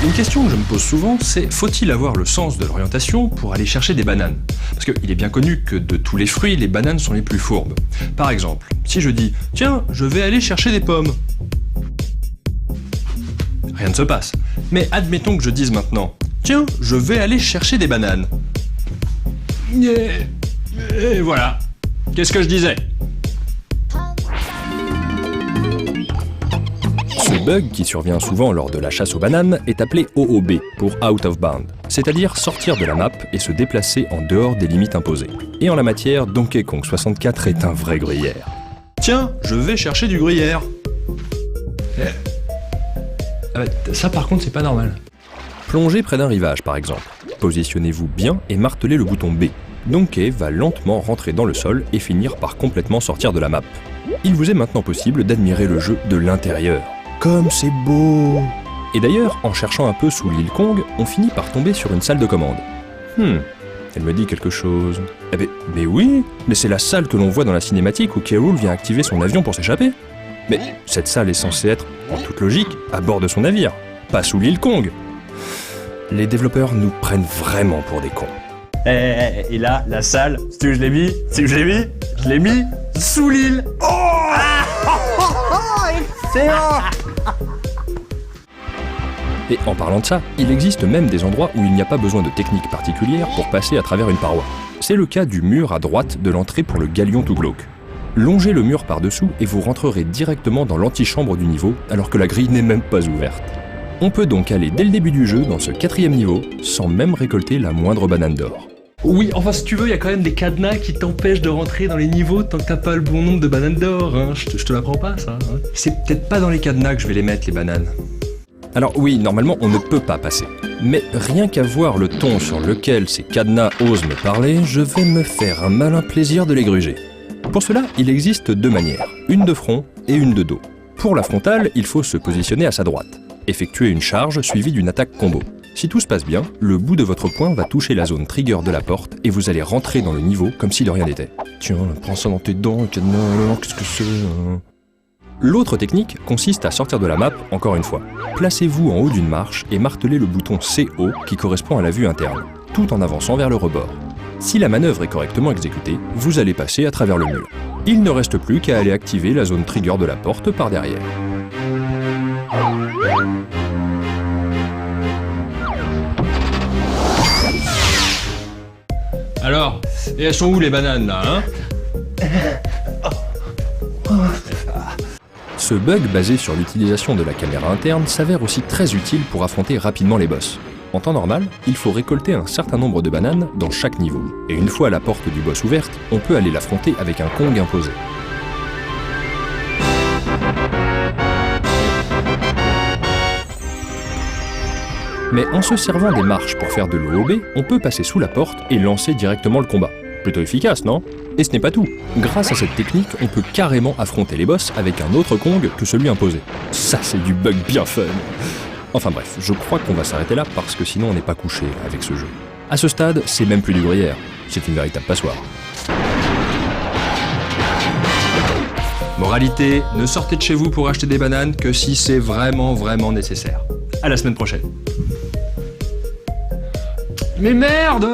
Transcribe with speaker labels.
Speaker 1: Une question que je me pose souvent, c'est faut-il avoir le sens de l'orientation pour aller chercher des bananes? Parce qu'il est bien connu que de tous les fruits, les bananes sont les plus fourbes. Par exemple, si je dis « Tiens, je vais aller chercher des pommes », rien ne se passe. Mais admettons que je dise maintenant « Tiens, je vais aller chercher des bananes ». Et voilà. Qu'est-ce que je disais?
Speaker 2: Ce bug, qui survient souvent lors de la chasse aux bananes, est appelé OOB, pour Out of Bound, c'est-à-dire sortir de la map et se déplacer en dehors des limites imposées. Et en la matière, Donkey Kong 64 est un vrai gruyère.
Speaker 1: Tiens, je vais chercher du gruyère. Ça par contre, c'est pas normal.
Speaker 2: Plongez près d'un rivage, par exemple. Positionnez-vous bien et martelez le bouton B. Donkey va lentement rentrer dans le sol et finir par complètement sortir de la map. Il vous est maintenant possible d'admirer le jeu de l'intérieur. Comme c'est beau! Et d'ailleurs, en cherchant un peu sous l'île Kong, on finit par tomber sur une salle de commande. Elle me dit quelque chose. Mais oui, mais c'est la salle que l'on voit dans la cinématique où K. Rool vient activer son avion pour s'échapper. Mais cette salle est censée être, en toute logique, à bord de son navire, pas sous l'île Kong. Les développeurs nous prennent vraiment pour des cons.
Speaker 3: Et là, la salle, c'est où je l'ai mis? Je l'ai mis sous l'île. Excellent!
Speaker 2: Et en parlant de ça, il existe même des endroits où il n'y a pas besoin de technique particulière pour passer à travers une paroi. C'est le cas du mur à droite de l'entrée pour le galion tout glauque. Longez le mur par-dessous et vous rentrerez directement dans l'antichambre du niveau, alors que la grille n'est même pas ouverte. On peut donc aller dès le début du jeu dans ce 4e niveau, sans même récolter la moindre banane d'or.
Speaker 1: Oui, enfin si tu veux, il y a quand même des cadenas qui t'empêchent de rentrer dans les niveaux tant que t'as pas le bon nombre de bananes d'or, hein. Je te l'apprends pas, ça. Hein. C'est peut-être pas dans les cadenas que je vais les mettre, les bananes.
Speaker 2: Alors oui, normalement on ne peut pas passer. Mais rien qu'à voir le ton sur lequel ces cadenas osent me parler, je vais me faire un malin plaisir de les gruger. Pour cela, il existe deux manières, une de front et une de dos. Pour la frontale, il faut se positionner à sa droite, effectuer une charge suivie d'une attaque combo. Si tout se passe bien, le bout de votre poing va toucher la zone trigger de la porte et vous allez rentrer dans le niveau comme si de rien n'était. Tiens, prends ça dans tes dents, cadenas, alors qu'est-ce que c'est hein? L'autre technique consiste à sortir de la map, encore une fois. Placez-vous en haut d'une marche et martelez le bouton CO qui correspond à la vue interne, tout en avançant vers le rebord. Si la manœuvre est correctement exécutée, vous allez passer à travers le mur. Il ne reste plus qu'à aller activer la zone trigger de la porte par derrière.
Speaker 1: Alors, et elles sont où les bananes là, hein?
Speaker 2: Ce bug basé sur l'utilisation de la caméra interne s'avère aussi très utile pour affronter rapidement les boss. En temps normal, il faut récolter un certain nombre de bananes dans chaque niveau. Et une fois la porte du boss ouverte, on peut aller l'affronter avec un Kong imposé. Mais en se servant des marches pour faire de l'OOB, on peut passer sous la porte et lancer directement le combat. Plutôt efficace, non? Et ce n'est pas tout. Grâce à cette technique, on peut carrément affronter les boss avec un autre Kong que celui imposé. Ça, c'est du bug bien fun. Enfin bref, je crois qu'on va s'arrêter là parce que sinon on n'est pas couché avec ce jeu. À ce stade, c'est même plus du gruyère, c'est une véritable passoire.
Speaker 1: Moralité, ne sortez de chez vous pour acheter des bananes que si c'est vraiment nécessaire. À la semaine prochaine. Mais merde!